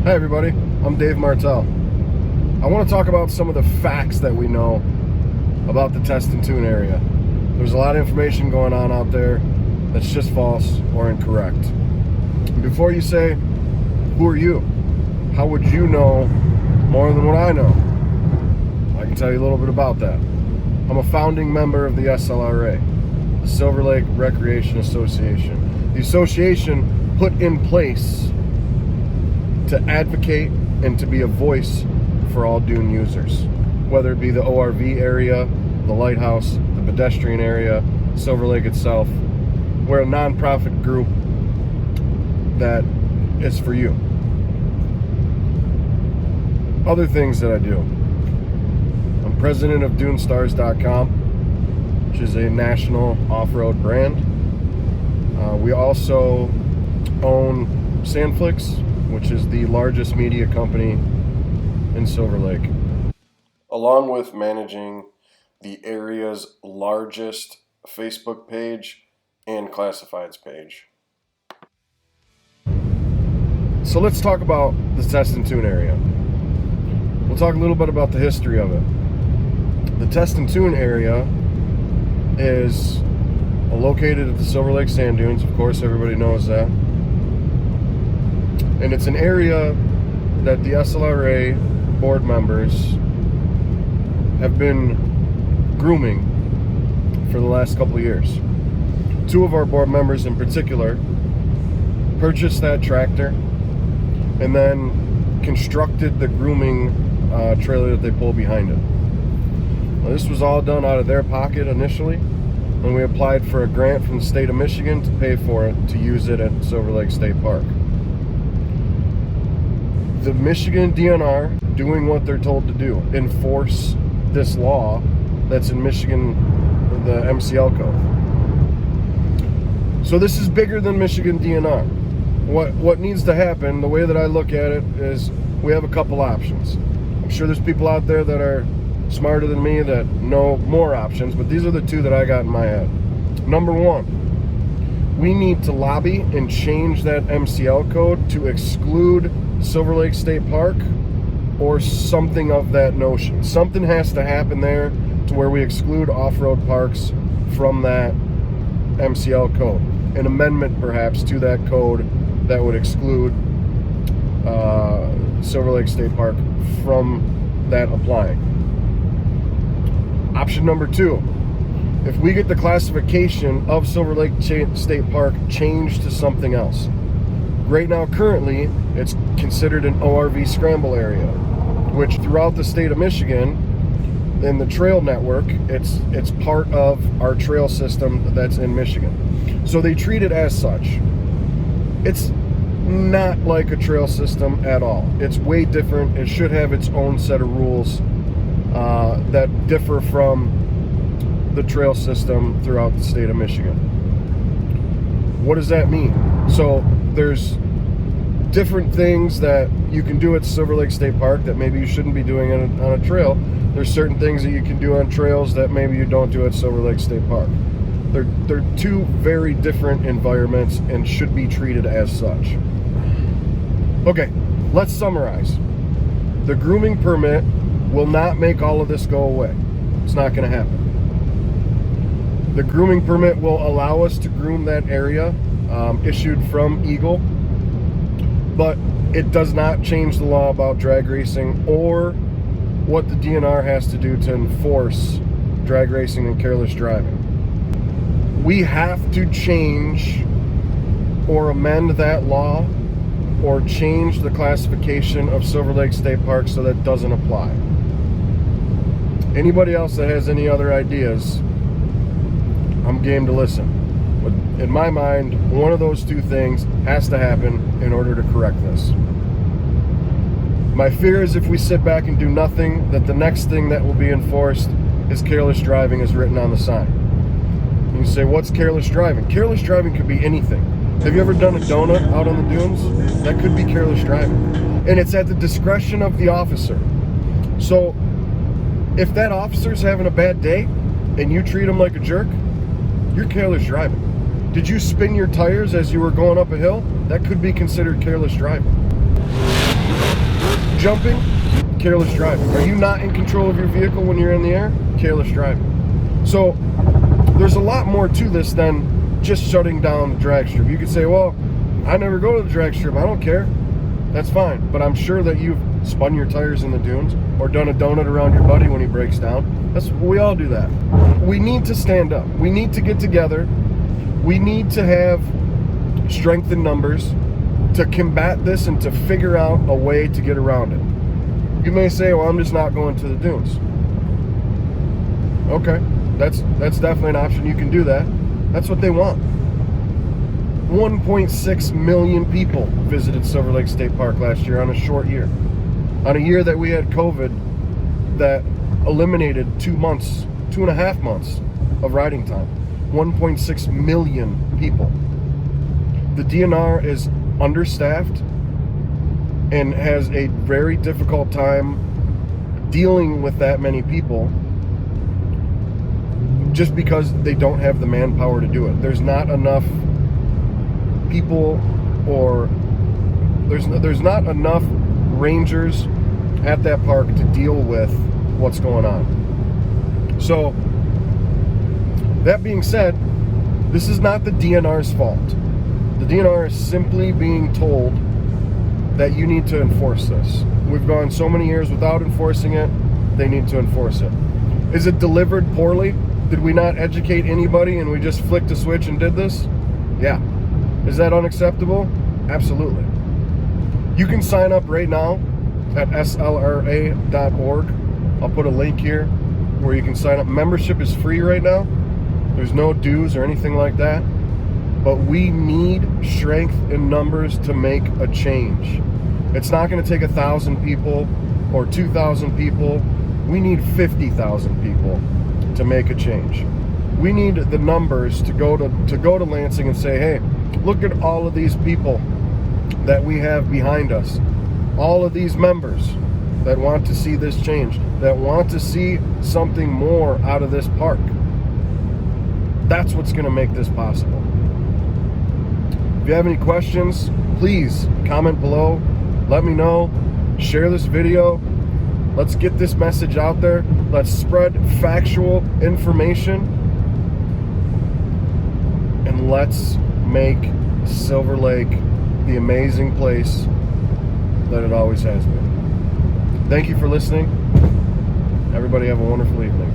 Hi everybody, I'm Dave Martell. I want to talk about some of the facts that we know about the Test and Tune area. There's a lot of information going on out there that's just false or incorrect. And before you say, who are you? How would you know more than what I know? I can tell you a little bit about that. I'm a founding member of the SLRA, the Silver Lake Recreation Association. The association put in place to advocate and to be a voice for all dune users, whether it be the ORV area, the lighthouse, the pedestrian area, Silver Lake itself. We're a nonprofit group that is for you. Other things that I do. I'm president of DuneStars.com, which is a national off-road brand. We also own Sandflix, which is the largest media company in Silver Lake, along with managing the area's largest Facebook page and classifieds page. So let's talk about the Test and Tune area. We'll talk a little bit about the history of it. The Test and Tune area is located at the Silver Lake Sand Dunes. Of course, everybody knows that. And it's an area that the SLRA board members have been grooming for the last couple of years. Two of our board members in particular purchased that tractor and then constructed the grooming trailer that they pull behind it. Well, this was all done out of their pocket initially, and we applied for a grant from the state of Michigan to pay for it to use it at Silver Lake State Park. The Michigan DNR doing what they're told to do, enforce this law that's in Michigan, the MCL code. So this is bigger than Michigan DNR. What needs to happen, the way that I look at it, is we have a couple options. I'm sure there's people out there that are smarter than me that know more options, but these are the two that I got in my head. Number one, we need to lobby and change that MCL code to exclude Silver Lake State Park or something of that notion. Something has to happen there to where we exclude off-road parks from that MCL code. An amendment perhaps to that code that would exclude Silver Lake State Park from that applying. Option number two, if we get the classification of Silver Lake State Park changed to something else. Right now, currently, it's considered an ORV scramble area, which throughout the state of Michigan, in the trail network, it's part of our trail system that's in Michigan. So they treat it as such. It's not like a trail system at all. It's way different. It should have its own set of rules that differ from the trail system throughout the state of Michigan. What does that mean? So there's different things that you can do at Silver Lake State Park that maybe you shouldn't be doing on a trail. There's certain things that you can do on trails that maybe you don't do at Silver Lake State Park. They're two very different environments and should be treated as such. Okay, let's summarize. The grooming permit will not make all of this go away. It's not going to happen. The grooming permit will allow us to groom that area, issued from Eagle, but it does not change the law about drag racing or what the DNR has to do to enforce drag racing and careless driving. We have to change or amend that law or change the classification of Silver Lake State Park so that doesn't apply. Anybody else that has any other ideas, I'm game to listen. But in my mind, one of those two things has to happen in order to correct this. My fear is if we sit back and do nothing, that the next thing that will be enforced is careless driving as written on the sign. You say, what's careless driving? Careless driving could be anything. Have you ever done a donut out on the dunes? That could be careless driving. And it's at the discretion of the officer. So if that officer's having a bad day and you treat him like a jerk, you're careless driving. Did you spin your tires as you were going up a hill? That could be considered careless driving. jumping? Careless driving. Are you not in control of your vehicle when you're in the air? Careless driving. So there's a lot more to this than just shutting down the drag strip. You could say, well, I never go to the drag strip. I don't care. That's fine. But I'm sure that you've spun your tires in the dunes or done a donut around your buddy when he breaks down. We all do that. We need to stand up. We need to get together. We need to have strength in numbers to combat this and to figure out a way to get around it. You may say, well, I'm just not going to the dunes. Okay, that's definitely an option. You can do that. That's what they want. 1.6 million people visited Silver Lake State Park last year on a short year. On a year that we had COVID that eliminated 2.5 months of riding time. 1.6 million people. The DNR is understaffed and has a very difficult time dealing with that many people just because they don't have the manpower to do it. There's not enough people, or there's not enough rangers at that park to deal with what's going on. So that being said, this is not the DNR's fault. The DNR is simply being told that you need to enforce this. We've gone so many years without enforcing it. They need to enforce it. Is it delivered poorly? Did we not educate anybody and we just flicked a switch and did this? Yeah. Is that unacceptable? Absolutely. You can sign up right now at slra.org. I'll put a link here where you can sign up. Membership is free right now. There's no dues or anything like that. But we need strength in numbers to make a change. It's not going to take 1,000 people or 2,000 people. We need 50,000 people to make a change. We need the numbers to go to Lansing and say, hey, look at all of these people that we have behind us. All of these members that want to see this change, that want to see something more out of this park. That's what's going to make this possible. If you have any questions, please comment below. Let me know. Share this video. Let's get this message out there. Let's spread factual information. And let's make Silver Lake the amazing place that it always has been. Thank you for listening. Everybody have a wonderful evening.